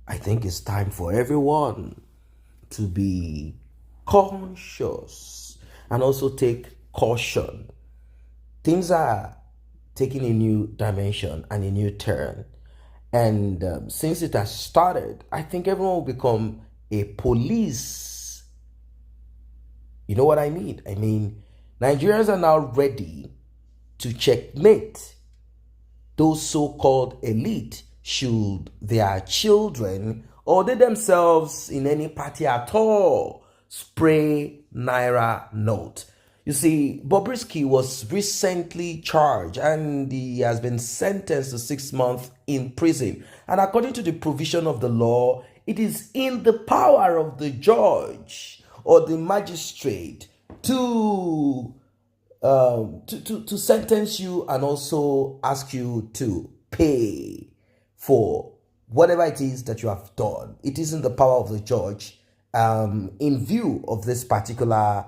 I think it's time for everyone to be conscious and also take caution. Things are taking a new dimension and a new turn. And since it has started, I think everyone will become a police. You know what I mean? I mean, Nigerians are now ready to checkmate those so-called elite should their children or they themselves in any party at all spray naira note. You see, Bobrisky was recently charged and he has been sentenced to 6 months in prison. And according to the provision of the law, it is in the power of the judge or the magistrate to sentence you and also ask you to pay for whatever it is that you have done. It is in the power of the judge in view of this particular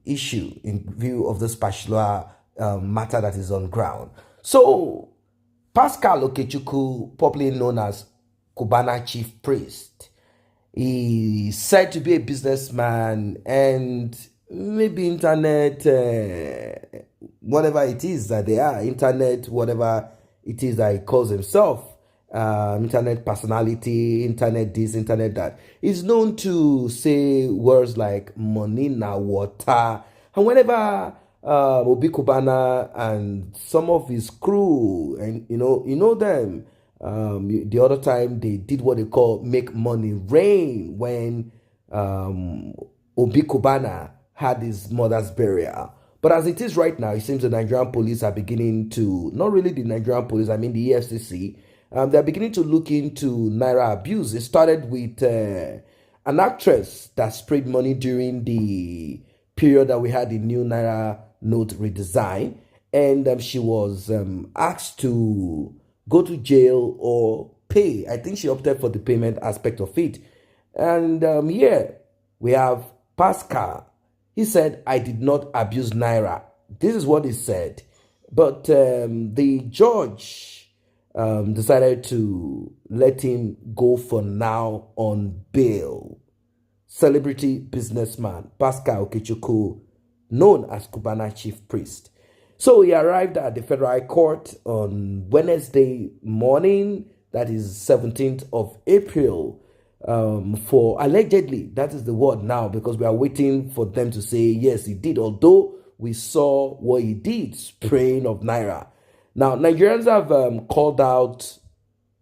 issue, in view of this particular matter that is on ground. So, Pascal Okechukwu, popularly known as Cubana chief priest, he's said to be a businessman and maybe internet, whatever it is that they are, internet, whatever it is that he calls himself, internet personality, internet this, internet that. He's known to say words like money na water. And whenever Obi Cubana and some of his crew, and you know them, the other time they did what they call make money rain when Obi Cubana had his mother's burial. But as it is right now, it seems the Nigerian police are beginning to, not really the Nigerian police, I mean the EFCC, they're beginning to look into naira abuse. It started with an actress that sprayed money during the period that we had the new naira note redesign, and she was asked to go to jail or pay. I think she opted for the payment aspect of it. And here we have Pascal. He said, I did not abuse naira. This is what he said. But the judge decided to let him go for now on bail. Celebrity businessman Pascal Okechukwu, known as Cubana chief priest. So he arrived at the Federal High Court on Wednesday morning, that is 17th of April, for allegedly, that is the word now, because we are waiting for them to say, yes, he did, although we saw what he did, spraying of naira. Now, Nigerians have called out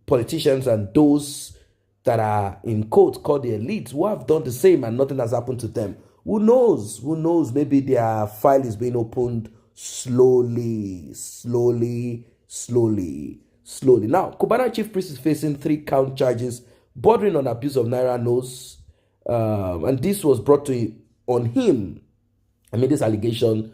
politicians and those that are in quotes called the elites who have done the same and nothing has happened to them. Who knows? Who knows? Maybe their file is being opened slowly. Now, Cubana chief priest is facing 3-count charges bordering on abuse of naira notes, and this was brought on him. I mean, this allegation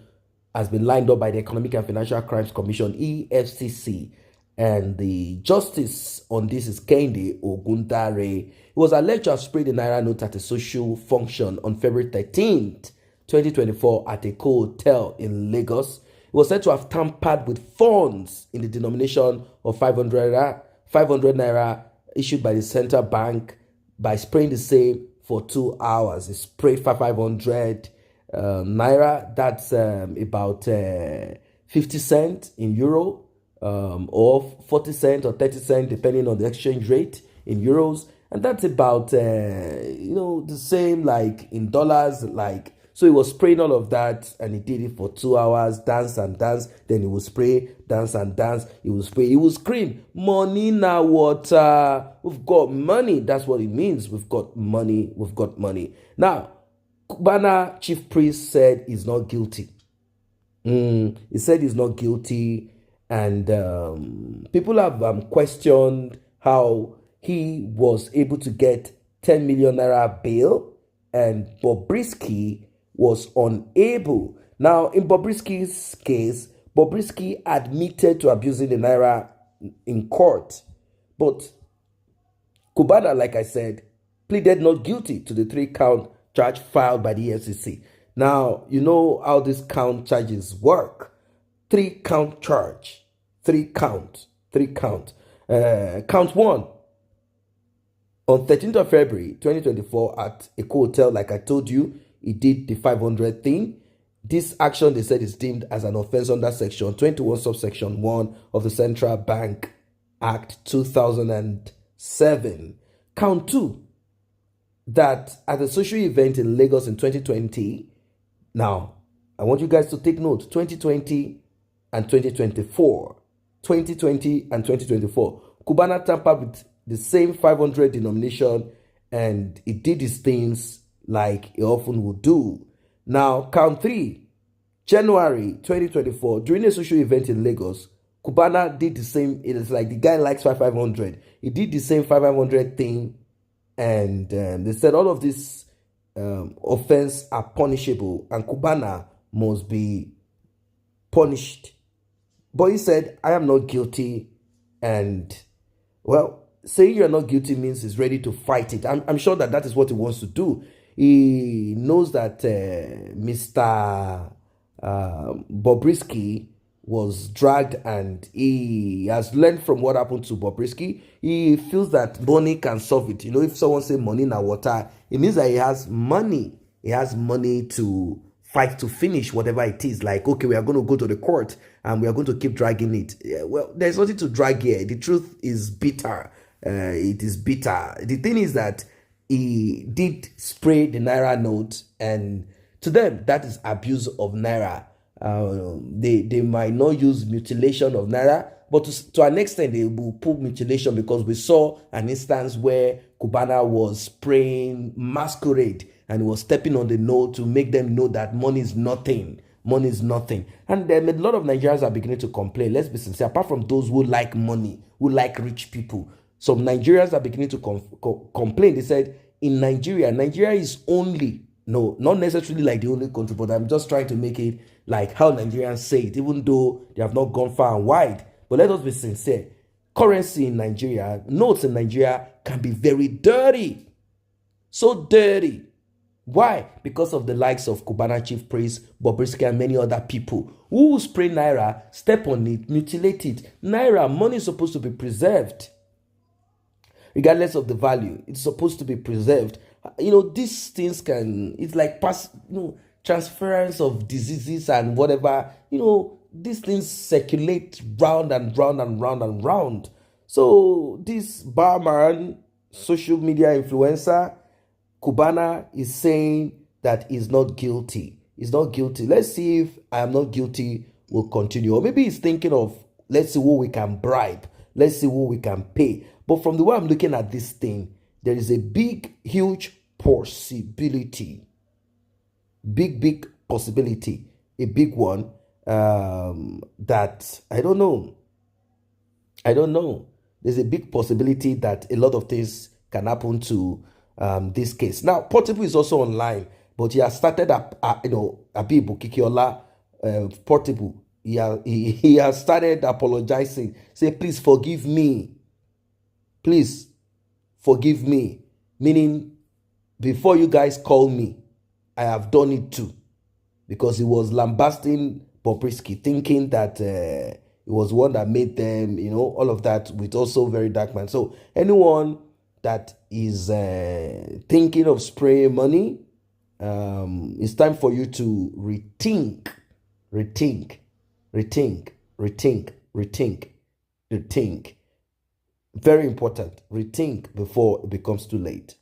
has been lined up by the Economic and Financial Crimes Commission (EFCC), and the justice on this is Kende Ogundare. He was alleged to have sprayed the naira note at a social function on February 13th, 2024, at a hotel in Lagos. He was said to have tampered with funds in the denomination of 500 naira issued by the central bank by spraying the same for 2 hours. He sprayed 500 naira. That's about 50 cents in euro, or 40 cents or 30 cents, depending on the exchange rate in euros. And that's about, the same like in dollars, like. So he was spraying all of that and he did it for 2 hours, dance and dance. Then he would spray, dance and dance. He would spray, he would scream, money na water. We've got money. That's what it means. We've got money. We've got money. Now, Cubana chief priest said he's not guilty. He said he's not guilty. And people have questioned how he was able to get 10 million naira bail and Bobrisky was unable. Now, in Bobrisky's case, Bobrisky admitted to abusing the naira in court. But Cubana, like I said, pleaded not guilty to the 3-count charge filed by the EFCC. Now, you know how these count charges work. 3-count charge. 3 count. Count 1. On 13th of February 2024 at a hotel, like I told you, he did the 500 thing. This action, they said, is deemed as an offense under section 21 subsection 1 of the Central Bank Act 2007. Count 2, that at a social event in Lagos in 2020, now I want you guys to take note, 2020 and 2024. 2020 and 2024. Cubana tampered with the same 500 denomination and it did these things like it often would do. Now, count 3. January 2024, during a social event in Lagos, Cubana did the same. It is like the guy likes 500. He did the same 500 thing, and they said all of these offense are punishable, and Cubana must be punished. But he said, I am not guilty, and well, saying you're not guilty means he's ready to fight it. I'm sure that is what he wants to do. He knows that Mr. Bobrisky was dragged, and he has learned from what happened to Bobrisky. He feels that money can solve it. You know, if someone say money na water, it means that he has money. He has money to fight to finish whatever it is. Like, okay, we are going to go to the court and we are going to keep dragging it. Yeah, well, there's nothing to drag here. The truth is bitter. It is bitter. The thing is that he did spray the Naira note, and to them, that is abuse of Naira. They might not use mutilation of Naira, but to an extent, they will put mutilation, because we saw an instance where Cubana was spraying masquerade and was stepping on the note to make them know that money is nothing. Money is nothing. And then a lot of Nigerians are beginning to complain. Let's be sincere. Apart from those who like money, who like rich people, some Nigerians are beginning to complain. They said, in Nigeria is only, no, not necessarily like the only country, but I'm just trying to make it like how Nigerians say it, even though they have not gone far and wide. But let us be sincere. Currency in Nigeria, notes in Nigeria can be very dirty. So dirty. Why? Because of the likes of Cubana Chief Priest, Bobrisky, and many other people who will spray Naira, step on it, mutilate it. Naira, money is supposed to be preserved. Regardless of the value, it's supposed to be preserved. You know, these things it's like transference of diseases and whatever. You know, these things circulate round and round and round and round. So this barman, social media influencer, Cubana, is saying that he's not guilty. He's not guilty. Let's see if I am not guilty will continue. Or maybe he's thinking of, let's see who we can bribe. Let's see who we can pay. But from the way I'm looking at this thing, there is a big, huge possibility. Big possibility. A big one that I don't know. There's a big possibility that a lot of things can happen to this case. Now, Portable is also online, but he has started Abi Bukikiola Portable. He has started apologizing. Say, please forgive me. Please forgive me. Meaning, before you guys call me, I have done it too. Because he was lambasting Bobrisky, thinking that it was one that made them, all of that, with also very dark man. So anyone that is thinking of spraying money, it's time for you to rethink. Very important. Rethink before it becomes too late.